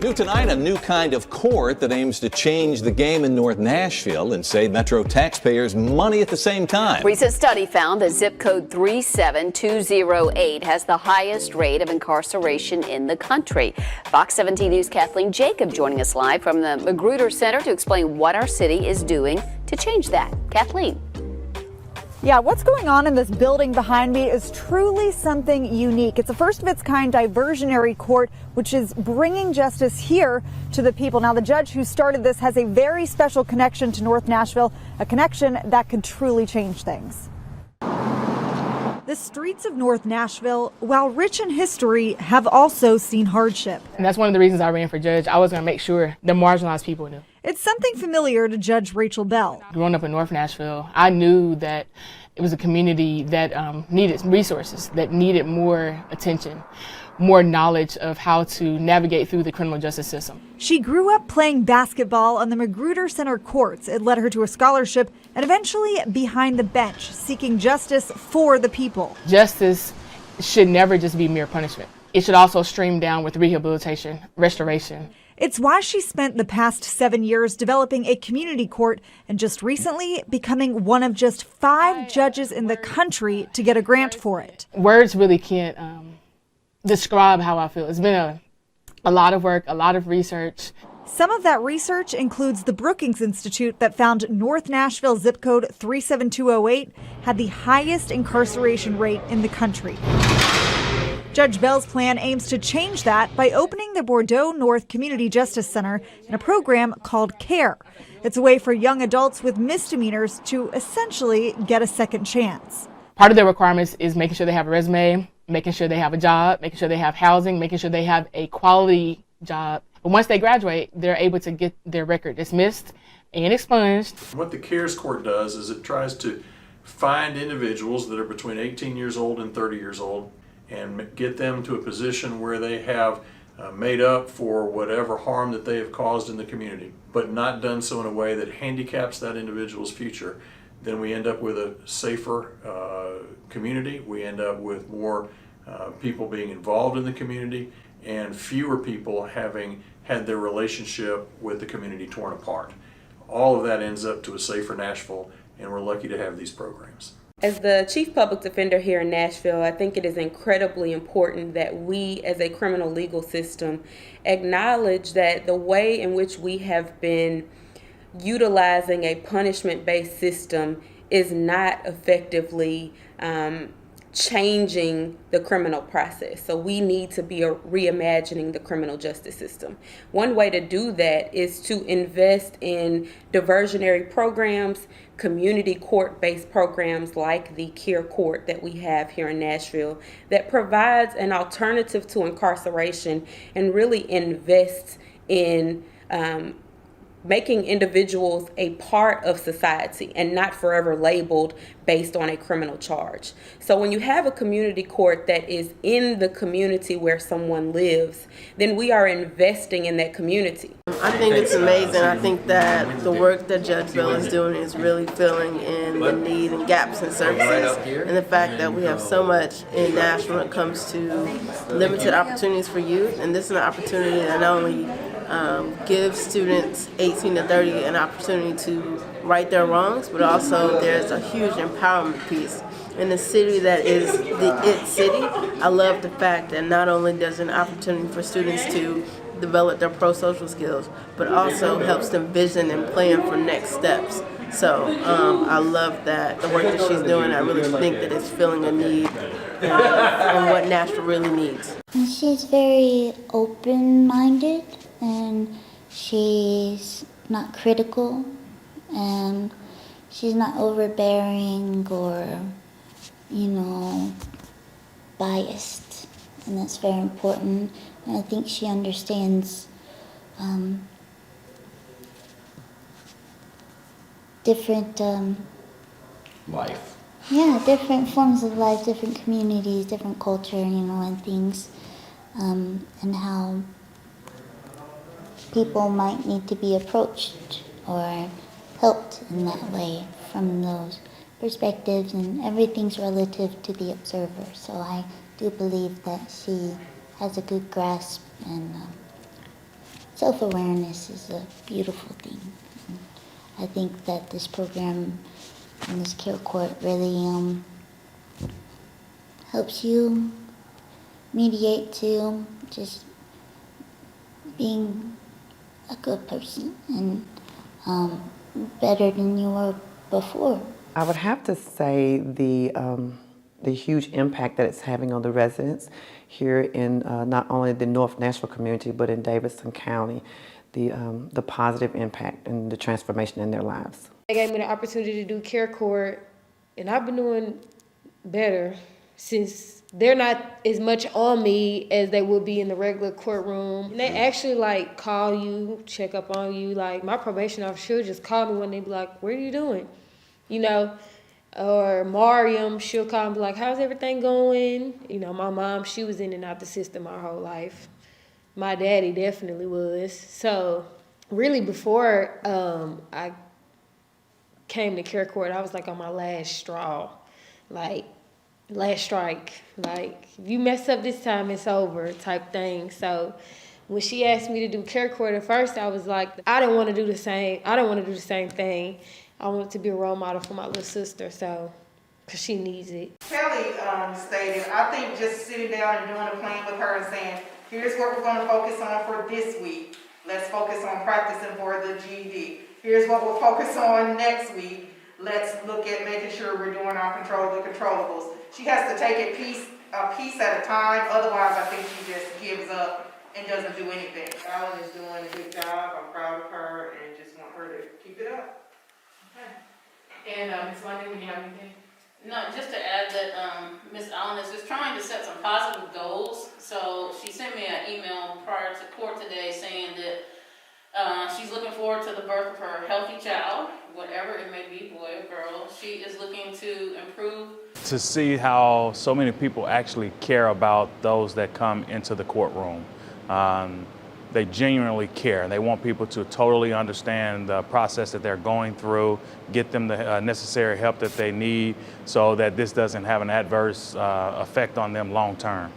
New tonight, a new kind of court that aims to change the game in North Nashville and save Metro taxpayers money at the same time. Recent study found that zip code 37208 has the highest rate of incarceration in the country. Fox 17 News' Kathleen Jacob joining us live from the Magruder Center to explain what our city is doing to change that. Kathleen. Yeah, what's going on in this building behind me is truly something unique. It's a first of its kind diversionary court, which is bringing justice here to the people. Now, the judge who started this has a very special connection to North Nashville, a connection that could truly change things. The streets of North Nashville, while rich in history, have also seen hardship. And that's one of the reasons I ran for judge. I was going to make sure the marginalized people knew. It's something familiar to Judge Rachel Bell. Growing up in North Nashville, I knew that it was a community that needed resources, that needed more attention, more knowledge of how to navigate through the criminal justice system. She grew up playing basketball on the Magruder Center courts. It led her to a scholarship and eventually behind the bench, seeking justice for the people. Justice should never just be mere punishment. It should also stream down with rehabilitation, restoration. It's why she spent the past 7 years developing a community court and just recently becoming one of just 5 judges in the country to get a grant for it. Words really can't describe how I feel. It's been a lot of work, a lot of research. Some of that research includes the Brookings Institute that found North Nashville zip code 37208 had the highest incarceration rate in the country. Judge Bell's plan aims to change that by opening the Bordeaux North Community Justice Center in a program called C.A.R.E. It's a way for young adults with misdemeanors to essentially get a second chance. Part of their requirements is making sure they have a resume, making sure they have a job, making sure they have housing, making sure they have a quality job. But once they graduate, they're able to get their record dismissed and expunged. What the C.A.R.E Court does is it tries to find individuals that are between 18 years old and 30 years old and get them to a position where they have made up for whatever harm that they have caused in the community, but not done so in a way that handicaps that individual's future. Then we end up with a safer community. We end up with more people being involved in the community and fewer people having had their relationship with the community torn apart. All of that ends up to a safer Nashville, and we're lucky to have these programs. As the Chief Public Defender here in Nashville, I think it is incredibly important that we as a criminal legal system acknowledge that the way in which we have been utilizing a punishment-based system is not effectively changing the criminal process. So we need to be reimagining the criminal justice system. One way to do that is to invest in diversionary programs, community court-based programs like the C.A.R.E Court that we have here in Nashville that provides an alternative to incarceration and really invests in making individuals a part of society and not forever labeled based on a criminal charge. So when you have a community court that is in the community where someone lives, then we are investing in that community. I think it's amazing. I think that the work that Judge Bell is doing is really filling in the need and gaps in services, and the fact that we have so much in Nashville when it comes to limited opportunities for youth, and this is an opportunity that not only gives students 18 to 30 an opportunity to right their wrongs, but also there's a huge empowerment piece. In a city that is the IT city, I love the fact that not only does an opportunity for students to develop their pro-social skills, but also helps them vision and plan for next steps. So I love that, the work that she's doing. I really think that it's filling a need and what Nashville really needs. She's very open-minded, and she's not critical, and she's not overbearing or, biased, and that's very important. And I think she understands different life. Yeah, different forms of life, different communities, different culture, and things, and how people might need to be approached or helped in that way from those perspectives, and everything's relative to the observer. So I do believe that she has a good grasp and self-awareness is a beautiful thing. And I think that this program and this C.A.R.E court really helps you mediate to just being a good person and better than you were before. I would have to say the huge impact that it's having on the residents here in not only the North Nashville community, but in Davidson County, the positive impact and the transformation in their lives. They gave me the opportunity to do C.A.R.E court, and I've been doing better since they're not as much on me as they would be in the regular courtroom. And they actually like call you, check up on you. Like my probation officer, she'll just call me when they be like, "What are you doing?" You know, or Mariam, she'll call and be like, "How's everything going?" You know, my mom, she was in and out the system my whole life. My daddy definitely was. So really before I came to C.A.R.E court, I was like on my last straw, like last strike. Like if you mess up this time, it's over type thing. So when she asked me to do C.A.R.E court at first, I was like, I didn't want to do the same thing. I wanted to be a role model for my little sister, so, because she needs it. Kelly stated, I think just sitting down and doing a plan with her and saying, here's what we're going to focus on for this week. Let's focus on practicing for the GED. Here's what we'll focus on next week. Let's look at making sure we're doing our the controllables. She has to take it a piece at a time, otherwise I think she just gives up and doesn't do anything. Alan is doing a good job. I'm proud of her and just want her to keep it up. And Ms. London, do you have anything? No, just to add that Ms. Allen is just trying to set some positive goals. So she sent me an email prior to court today saying that she's looking forward to the birth of her healthy child, whatever it may be, boy or girl. She is looking to improve. To see how so many people actually care about those that come into the courtroom. They genuinely care. They want people to totally understand the process that they're going through, get them the necessary help that they need so that this doesn't have an adverse effect on them long term.